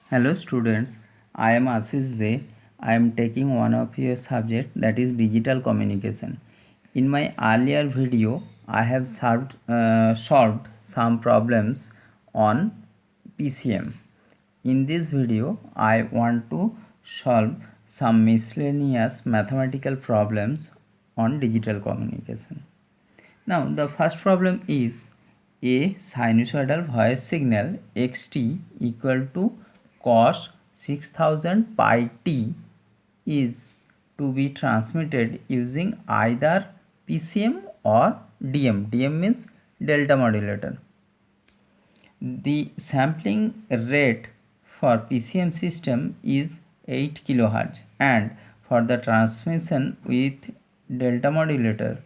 Hello students, I am Ashish De. I am taking one of your subject, that is digital communication. In my earlier video, I have solved some problems on PCM. In this video, I want to solve some miscellaneous mathematical problems on digital communication. Now the first problem is a sinusoidal voice signal xt equal to cos 6000 pi t is to be transmitted using either PCM or DM. DM means delta modulator. The sampling rate for PCM system is 8 kHz, and for the transmission with delta modulator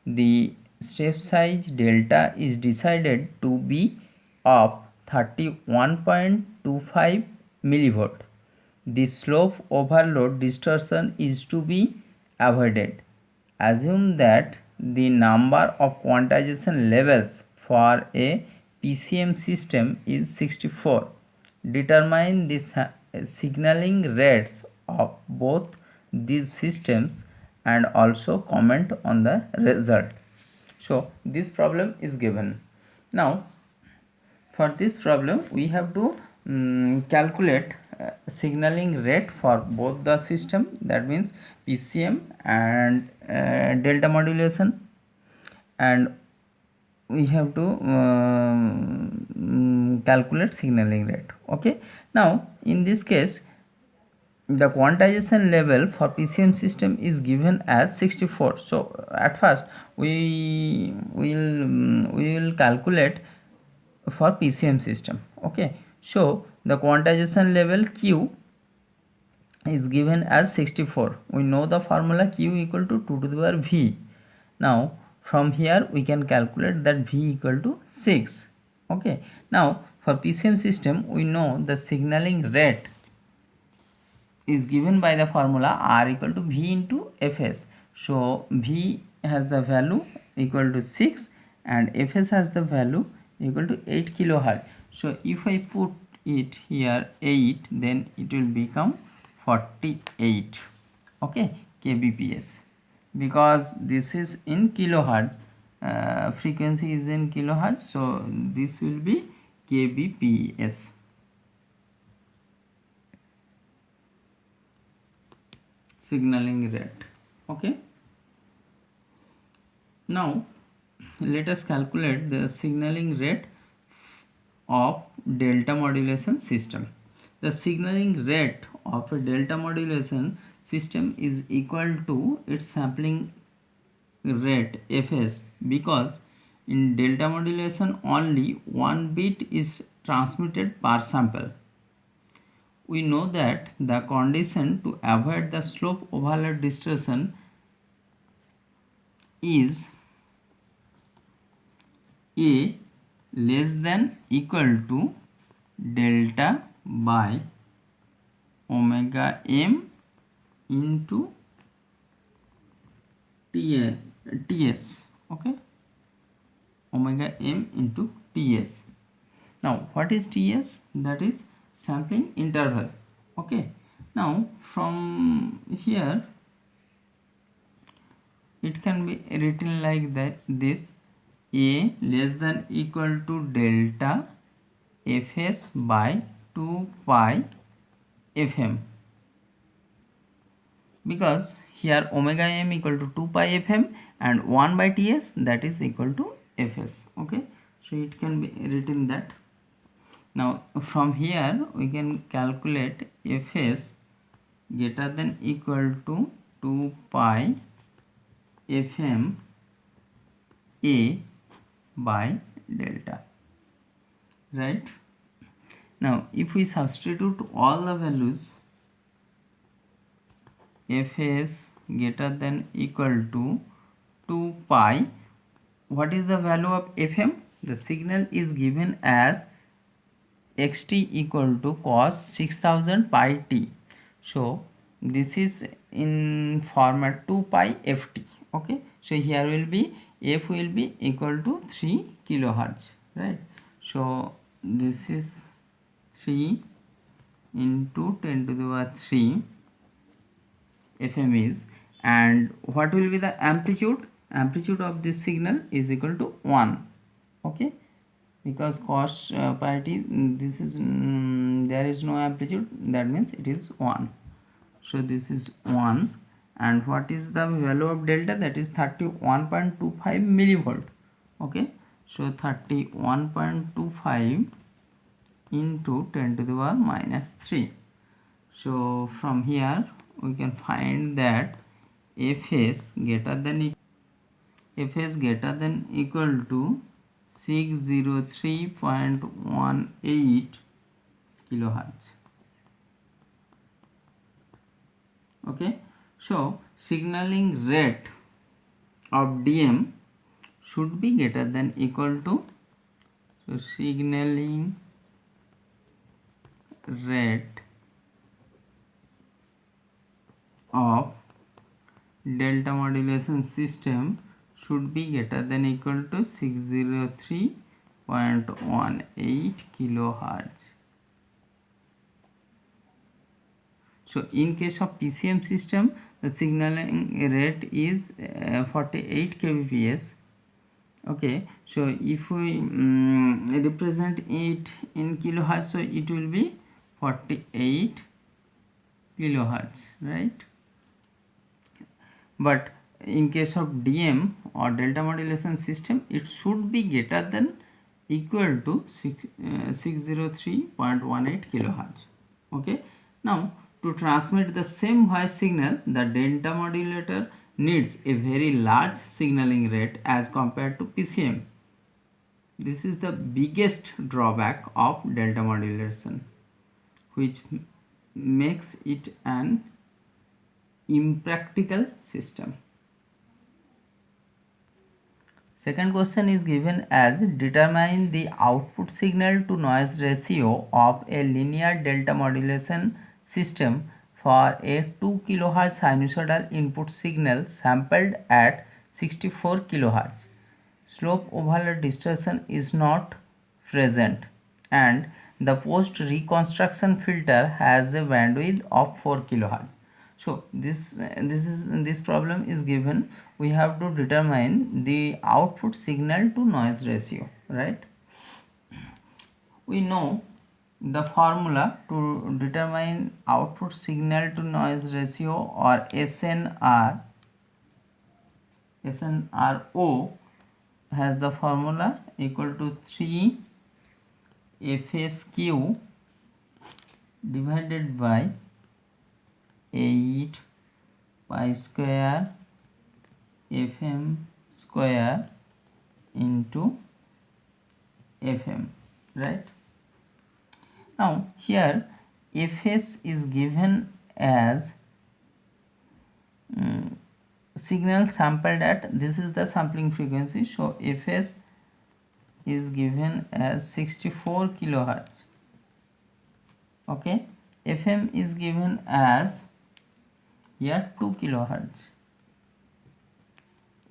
the step size delta is decided to be of 31.25 millivolt. The slope overload distortion is to be avoided. Assume that the number of quantization levels for a PCM system is 64. Determine the signaling rates of both these systems and also comment on the result. So this problem is given. Now for this problem we have to calculate signaling rate for both the system, that means PCM and delta modulation, and we have to calculate signaling rate. Okay, now in this case the quantization level for PCM system is given as 64. So at first we will calculate for PCM system. Okay, so the quantization level Q is given as 64. We know the formula Q equal to 2 to the power V. Now from here we can calculate that V equal to 6. Okay, now for PCM system we know the signaling rate is given by the formula R equal to V into Fs. So V has the value equal to 6 and Fs has the value equal to 8 kilohertz. So if I put it here 8, then it will become 48, okay, kbps, because this is in kilohertz, frequency is in kilohertz, so this will be kbps. Signaling rate. Okay, now let us calculate the signaling rate of delta modulation system. The signaling rate of a delta modulation system is equal to its sampling rate Fs, because in delta modulation only one bit is transmitted per sample. We know that the condition to avoid the slope overload distortion is A less than equal to delta by omega m into ts. Okay, omega m into ts. Now what is ts? That is sampling interval. Okay, now from here it can be written like that, this A less than equal to delta Fs by 2 pi Fm, because here omega m equal to 2 pi Fm and 1 by Ts, that is equal to Fs. Okay, so it can be written that. Now from here we can calculate Fs greater than equal to 2 pi Fm A by delta, right? Now if we substitute all the values, Fs greater than equal to 2 pi, what is the value of Fm? The signal is given as xt equal to cos 6000 pi t. So this is in format 2 pi ft. Okay, so here will be f will be equal to 3 kilohertz, right? So this is 3 into 10 to the power 3 FM is, and what will be the amplitude of this signal is equal to 1. Okay, because cos parity, this is there is no amplitude, that means it is 1. So this is 1, and what is the value of delta? That is 31.25 millivolt. Okay, so 31.25 into 10 to the power minus 3. So from here we can find that Fs greater than equal to 603.18 kilohertz. Okay, so signaling rate of DM should be greater than equal to, so signaling rate of delta modulation system should be greater than equal to 603.18 kilohertz. So in case of PCM system, the signaling rate is 48 kbps. Okay, so if we represent it in kilohertz, so it will be 48 kilohertz, right? But in case of DM or delta modulation system, it should be greater than equal to 603.18 kilohertz. Okay, now to transmit the same voice signal, the delta modulator needs a very large signaling rate as compared to PCM. This is the biggest drawback of delta modulation, which makes it an impractical system. Second question is given as determine the output signal to noise ratio of a linear delta modulation system for a 2 kHz sinusoidal input signal sampled at 64 kHz. Slope overlap distortion is not present and the post reconstruction filter has a bandwidth of 4 kHz. So this problem is given. We have to determine the output signal to noise ratio, right? We know the formula to determine output signal to noise ratio, or SNRO has the formula equal to 3 FSQ divided by 8 pi square FM square into FM, right? Now here Fs is given as signal sampled at, this is the sampling frequency, so Fs is given as 64 kilohertz. Okay, FM is given as here 2 kilohertz.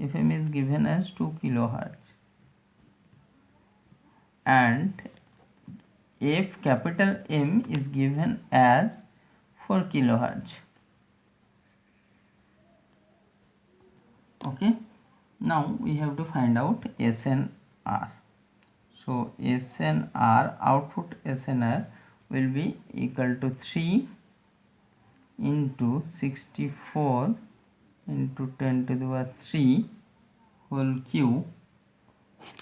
FM is given as 2 kilohertz, and F capital M is given as 4 kilohertz. Okay, now we have to find out SNR. So SNR, output SNR will be equal to 3 into 64 into 10 to the power 3 whole cube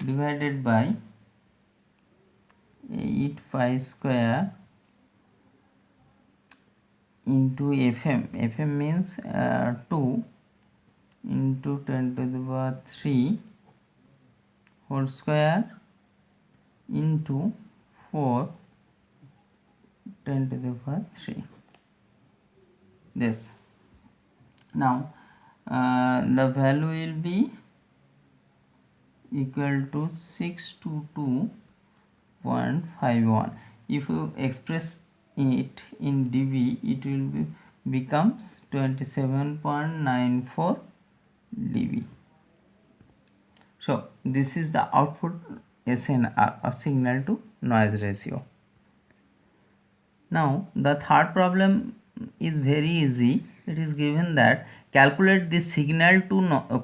divided by 8 pi square into FM. FM means 2 into 10 to the power 3 whole square into 4 10 to the power 3. This. Now the value will be equal to 622.51. If you express it in dB, it will becomes 27.94 dB. So this is the output SNR, or signal to noise ratio. Now the third problem is very easy. It is given that calculate the signal to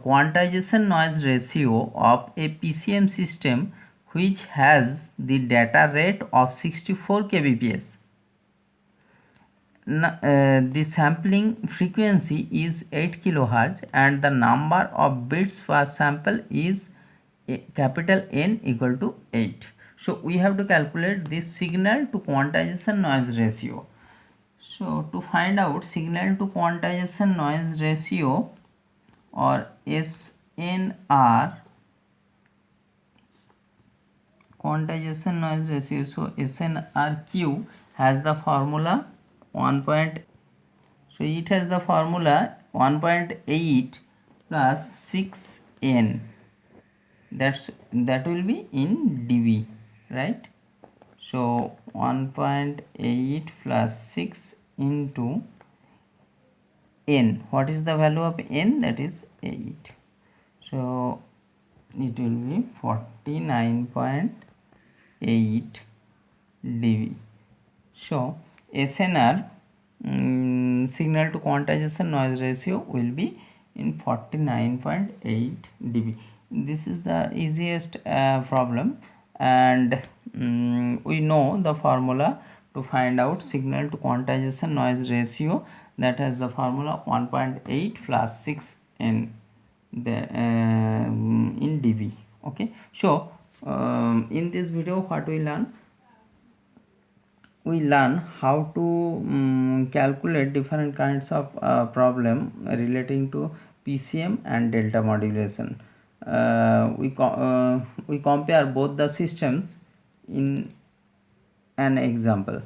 quantization noise ratio of a PCM system which has the data rate of 64 kbps. The sampling frequency is 8 kilohertz and the number of bits per sample is capital N equal to 8. So we have to calculate this signal to quantization noise ratio. So to find out signal to quantization noise ratio or SNR, quantization noise ratio, so SNRQ has the formula 1. So it has the formula 1.8 plus 6n, that will be in dB, right? So 1.8 plus 6 into n. What is the value of n? That is 8. So it will be 49.8 dB. So SNR, signal to quantization noise ratio, will be in 49.8 dB. This is the easiest problem, and we know the formula to find out signal to quantization noise ratio. That has the formula 1.8 plus 6n in dB. Okay, so in this video what we learn how to calculate different kinds of problem relating to PCM and delta modulation. We compare both the systems in an example.